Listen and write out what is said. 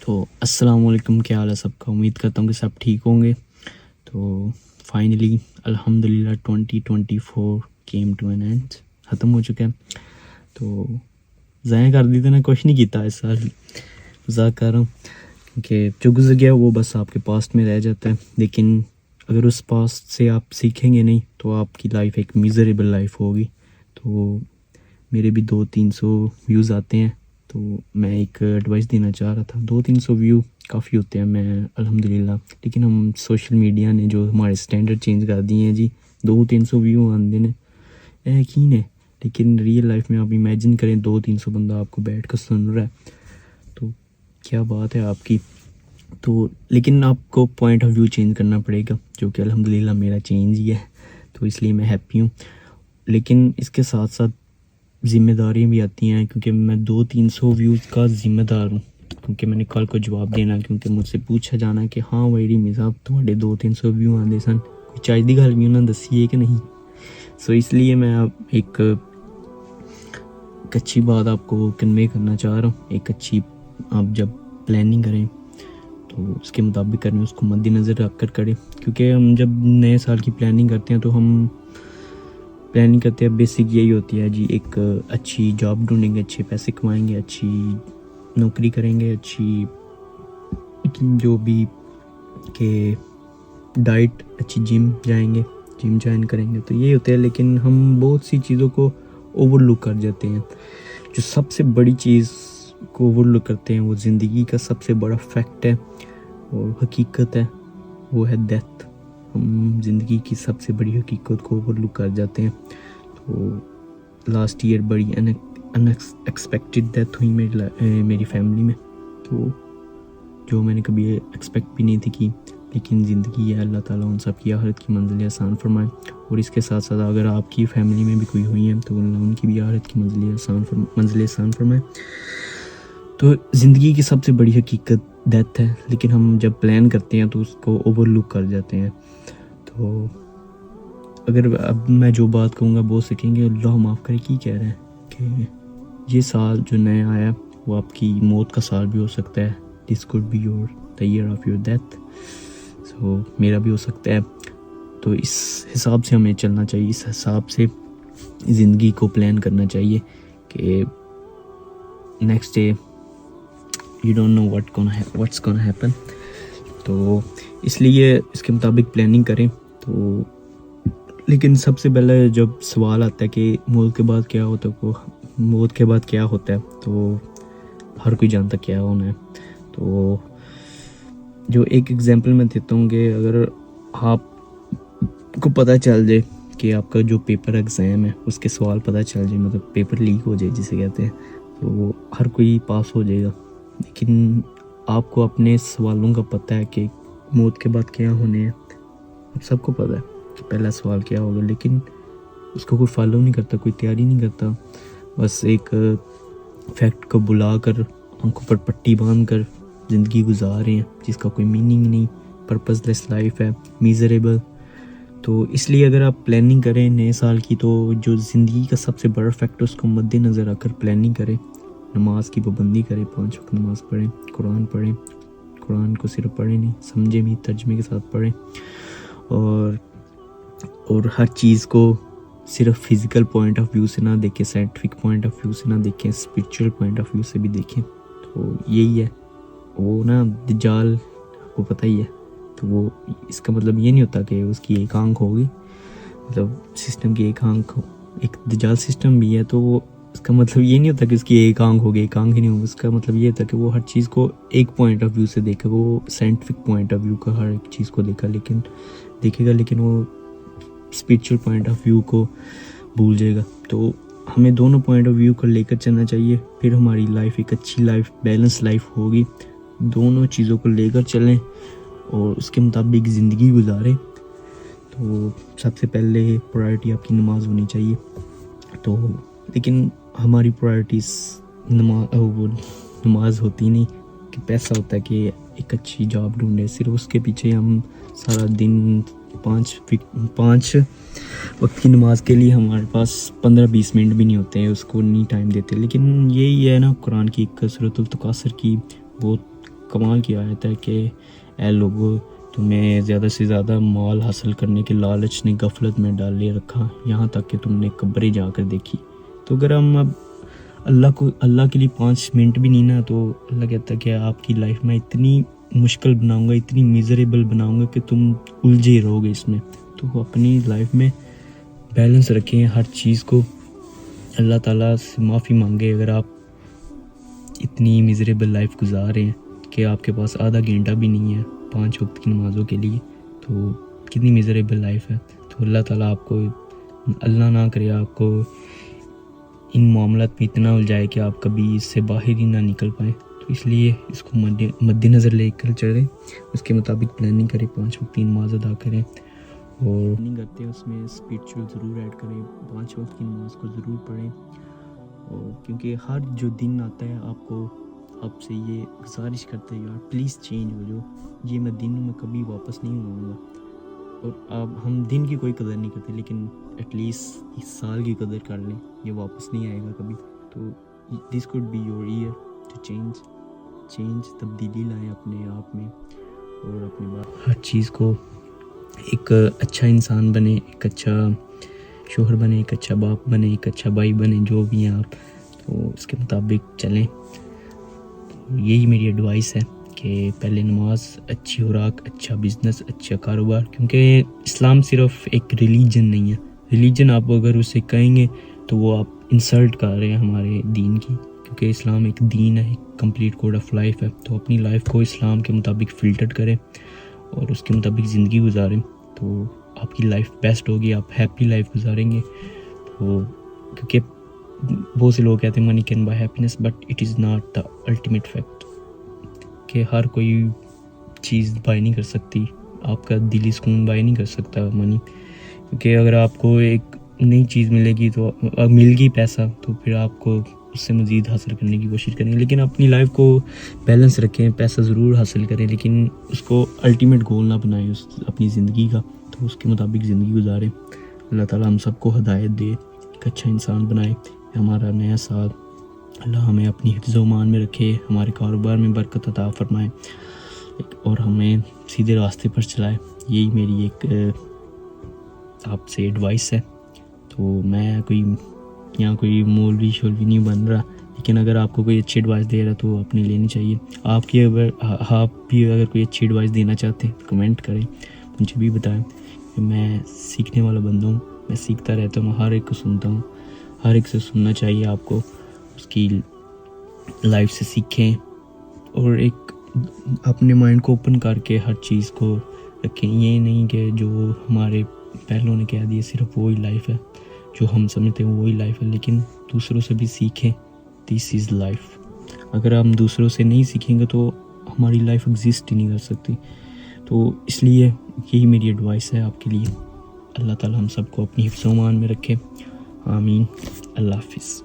तो अस्सलाम वालेकुम, क्या हाल है सबका। उम्मीद करता हूँ कि सब ठीक होंगे। तो फाइनली अल्हम्दुलिल्लाह 2024 केम टू एन एंड, ख़त्म हो चुका है। तो ज़ाया कर दी थी ना, कुछ नहीं किया इस साल, मजाक कर रहा हूँ, क्योंकि जो गुजर गया वो बस आपके पास्ट में रह जाता है। लेकिन अगर उस पास्ट से आप सीखेंगे नहीं तो आपकी लाइफ एक मिज़रेबल लाइफ होगी। तो मेरे भी 200-300 व्यूज़ आते हैं, तो मैं एक एडवाइस देना चाह रहा था। 200-300 व्यू काफ़ी होते हैं, मैं अल्हम्दुलिल्लाह, लेकिन हम सोशल मीडिया ने जो हमारे स्टैंडर्ड चेंज कर दिए हैं जी। 200-300 व्यू आते हैं, यकीन है, लेकिन रियल लाइफ में आप इमेजिन करें 200-300 बंदा आपको बैठ कर सुन रहा है, तो क्या बात है आपकी। तो लेकिन आपको पॉइंट ऑफ व्यू चेंज करना पड़ेगा, जो कि अल्हम्दुलिल्लाह मेरा चेंज ही है, तो इसलिए मैं हैप्पी हूँ। लेकिन इसके साथ साथ ज़िम्मेदारियाँ भी आती हैं, क्योंकि मैं 200-300 व्यूज़ का ज़िम्मेदार हूँ, क्योंकि मैंने कल को जवाब देना, क्योंकि मुझसे पूछा जाना कि हाँ भाई रिमी साहब तुम्हारे 200-300 व्यू आते सन, कोई चाय दी गल भी उन्होंने दसी है कि नहीं। सो इसलिए मैं अब एक अच्छी बात आपको कन्वे करना चाह रहा हूँ। एक अच्छी, आप जब प्लानिंग करें तो उसके मुताबिक करें, उसको मद्देनज़र रख कर करें, क्योंकि हम जब नए साल की प्लानिंग करते हैं तो हम प्लानिंग करते हैं बेसिक यही होती है जी, एक अच्छी जॉब ढूंढेंगे, अच्छे पैसे कमाएंगे, अच्छी नौकरी करेंगे, अच्छी जो भी के डाइट, अच्छी जिम जाएंगे, जिम ज्वाइन करेंगे, तो ये होते हैं। लेकिन हम बहुत सी चीज़ों को ओवरलुक कर जाते हैं। जो सबसे बड़ी चीज़ को ओवरलुक करते हैं वो ज़िंदगी का सबसे बड़ा फैक्ट है और हकीकत है, वो है डेथ। हम ज़िंदगी की सबसे बड़ी हकीकत को ओवरलुक कर जाते हैं। तो लास्ट ईयर बड़ी अनएक्सपेक्टेड डेथ हुई मेरी फैमिली में, तो जो मैंने कभी एक्सपेक्ट भी नहीं थी की। लेकिन ज़िंदगी है, अल्लाह ताला उन सब की आखिरत की मंजिलें आसान फरमाए। और इसके साथ साथ अगर आपकी फैमिली में भी कोई हुई है तो अल्लाह उनकी भी आखिरत की मंजिलें आसान फरमाए। तो ज़िंदगी की सबसे बड़ी हकीकत डेथ है, लेकिन हम जब प्लान करते हैं तो उसको ओवरलुक कर जाते हैं। तो अगर अब मैं जो बात कहूँगा बोल सकेंगे, अल्लाह माफ़ करे की कह रहे हैं कि ये साल जो नया आया वो आपकी मौत का साल भी हो सकता है। This could be your the year of your death. So मेरा भी हो सकता है। तो इस हिसाब से हमें चलना चाहिए, इस हिसाब से ज़िंदगी को प्लान करना चाहिए कि next day you don't know what's gonna happen. तो इसलिए इसके मुताबिक प्लानिंग करें। तो लेकिन सबसे पहले जब सवाल आता है कि मौत के बाद क्या होता है, तो हर कोई जानता क्या होना है। तो जो एक एग्जांपल मैं देता हूँ कि अगर आपको पता चल जाए कि आपका जो पेपर एग्ज़ाम है उसके सवाल पता चल जाए, मतलब पेपर लीक हो जाए जिसे कहते हैं, तो हर कोई पास हो जाएगा। लेकिन आपको अपने सवालों का पता है कि मौत के बाद क्या होने हैं, आप सबको पता है कि पहला सवाल क्या होगा, लेकिन उसको कोई फॉलो नहीं करता, कोई तैयारी नहीं करता। बस एक फैक्ट को बुलाकर आंखों पर पट्टी बांध कर ज़िंदगी गुजार रहे हैं, जिसका कोई मीनिंग नहीं, पर्पसलेस लाइफ है, मिज़रेबल। तो इसलिए अगर आप प्लानिंग करें नए साल की, तो जो ज़िंदगी का सबसे बड़ा फैक्ट उसको मद्देनज़र रखकर प्लानिंग करें। नमाज की पाबंदी करें, 5 वक्त नमाज़ पढ़ें, कुरान पढ़ें, कुरान को सिर्फ पढ़ें नहीं, समझे भी, तर्जमे के साथ पढ़ें। और हर चीज़ को सिर्फ फिज़िकल पॉइंट ऑफ व्यू से ना देखें, साइंटिफिक पॉइंट ऑफ व्यू से ना देखें, स्पिरिचुअल पॉइंट ऑफ व्यू से भी देखें। तो यही है वो ना, दज्जाल आपको पता ही है। तो वो इसका मतलब ये नहीं होता कि उसकी एक आंख होगी, मतलब सिस्टम की एक आंख, एक दज्जाल सिस्टम भी है, तो इसका मतलब ये नहीं होता कि उसकी एक आंख होगी, एक आंख ही नहीं होगी। उसका मतलब ये था कि वो हर चीज़ को एक पॉइंट ऑफ व्यू से देखेगा, वो साइंटिफिक पॉइंट ऑफ व्यू का हर एक चीज़ को देखेगा, लेकिन वो स्पिरिचुअल पॉइंट ऑफ व्यू को भूल जाएगा। तो हमें दोनों पॉइंट ऑफ व्यू को लेकर चलना चाहिए, फिर हमारी लाइफ एक अच्छी लाइफ, बैलेंस लाइफ होगी। दोनों चीज़ों को लेकर चलें और उसके मुताबिक ज़िंदगी गुजारें। तो सबसे पहले प्रायोरिटी आपकी नमाज होनी चाहिए। तो लेकिन हमारी प्रायोरिटीज़ नमाज होती नहीं, कि पैसा होता है कि एक अच्छी जॉब ढूंढे, सिर्फ उसके पीछे हम सारा दिन 5 वक्त की नमाज के लिए हमारे पास 15-20 मिनट भी नहीं होते हैं, उसको नहीं टाइम देते। लेकिन यही है ना, कुरान की एक सूरतुल तकासुर की बहुत کمال کی آیت ہے کہ اے لوگو تمہیں زیادہ سے زیادہ مال حاصل کرنے کے لالچ نے غفلت میں ڈالے رکھا، یہاں تک کہ تم نے قبریں جا کر دیکھی۔ تو اگر ہم اب اللہ کے لیے 5 منٹ بھی نہیں نا، تو اللہ کہتا ہے کہ آپ کی لائف میں اتنی مشکل بناؤں گا، اتنی میزریبل بناؤں گا کہ تم الجھے رہو گے اس میں۔ تو اپنی لائف میں بیلنس رکھیں ہر چیز کو، اللہ تعالیٰ سے معافی مانگے اگر آپ اتنی میزریبل لائف گزار رہے ہیں کہ آپ کے پاس آدھا گھنٹہ بھی نہیں ہے 5 وقت کی نمازوں کے لیے، تو کتنی میزریبل لائف ہے۔ تو اللہ تعالیٰ آپ کو، اللہ نہ کرے آپ کو ان معاملات میں اتنا الجھائے کہ آپ کبھی اس سے باہر ہی نہ نکل پائیں۔ تو اس لیے اس کو مد نظر لے کر چلیں، اس کے مطابق پلاننگ کریں، 5 وقت کی نماز ادا کریں، اور پلاننگ کرتے ہیں اس میں اسپریچول ضرور ایڈ کریں، 5 وقت کی نماز کو ضرور پڑھیں۔ اور کیونکہ ہر جو دن آتا ہے آپ سے یہ گزارش کرتا ہے یار پلیز چینج ہو جاؤ، یہ میں دن میں کبھی واپس نہیں آؤں گا۔ اور اب ہم دن کی کوئی قدر نہیں کرتے، لیکن ایٹ لیسٹ اس سال کی قدر کر لیں، یہ واپس نہیں آئے گا کبھی۔ تو this could be your year to change, تبدیلی لائیں اپنے آپ میں، اور اپنے ہر چیز کو ایک اچھا انسان بنے، ایک اچھا شوہر بنے، ایک اچھا باپ بنے، ایک اچھا بھائی بنے، جو بھی ہیں آپ، تو اس کے مطابق چلیں۔ یہی میری ایڈوائس ہے کہ پہلے نماز، اچھی خوراک، اچھا بزنس، اچھا کاروبار، کیونکہ اسلام صرف ایک ریلیجن نہیں ہے۔ ریلیجن آپ اگر اسے کہیں گے تو وہ آپ انسلٹ کر رہے ہیں ہمارے دین کی، کیونکہ اسلام ایک دین ہے، ایک کمپلیٹ کوڈ آف لائف ہے۔ تو اپنی لائف کو اسلام کے مطابق فلٹر کریں اور اس کے مطابق زندگی گزاریں، تو آپ کی لائف بیسٹ ہوگی، آپ ہیپی لائف گزاریں گے۔ تو کیونکہ بہت سے لوگ کہتے ہیں money can buy happiness, but it is not the ultimate fact, کہ ہر کوئی چیز بائی نہیں کر سکتی، آپ کا دلی سکون بائی نہیں کر سکتا منی، کیونکہ اگر آپ کو ایک نئی چیز ملے گی تو مل گئی پیسہ، تو پھر آپ کو اس سے مزید حاصل کرنے کی کوشش کریں، لیکن اپنی لائف کو بیلنس رکھیں، پیسہ ضرور حاصل کریں لیکن اس کو الٹیمیٹ گول نہ بنائیں اپنی زندگی کا، تو اس کے مطابق زندگی گزاریں۔ اللہ تعالیٰ ہم سب کو ہدایت دے، ایک اچھا انسان بنائے۔ ہمارا نیا سال اللہ ہمیں اپنی حفظ و امان میں رکھے، ہمارے کاروبار میں برکت عطا فرمائے، اور ہمیں سیدھے راستے پر چلائے۔ یہی میری ایک آپ سے ایڈوائس ہے۔ تو میں کوئی مولوی شولوی نہیں بن رہا، لیکن اگر آپ کو کوئی اچھی ایڈوائس دے رہا تو آپ نے لینی چاہیے۔ آپ بھی اگر کوئی اچھی ایڈوائس دینا چاہتے ہیں تو کمنٹ کریں، مجھے بھی بتائیں، کہ میں سیکھنے والا بندہ ہوں، میں سیکھتا رہتا ہوں، ہر ایک کو سنتا ہوں، ہر ایک سے سننا چاہیے آپ کو، اس کی لائف سے سیکھیں، اور ایک اپنے مائنڈ کو اوپن کر کے ہر چیز کو رکھیں۔ یہ نہیں کہ جو ہمارے پہلوں نے کہہ دیا صرف وہی لائف ہے، جو ہم سمجھتے ہیں وہی لائف ہے، لیکن دوسروں سے بھی سیکھیں، دس از لائف۔ اگر ہم دوسروں سے نہیں سیکھیں گے تو ہماری لائف ایگزسٹ ہی نہیں کر سکتی۔ تو اس لیے یہی میری ایڈوائس ہے آپ کے لیے۔ اللہ تعالیٰ ہم سب کو اپنی حفظ و امان میں رکھے، آمین۔ اللہ حافظ۔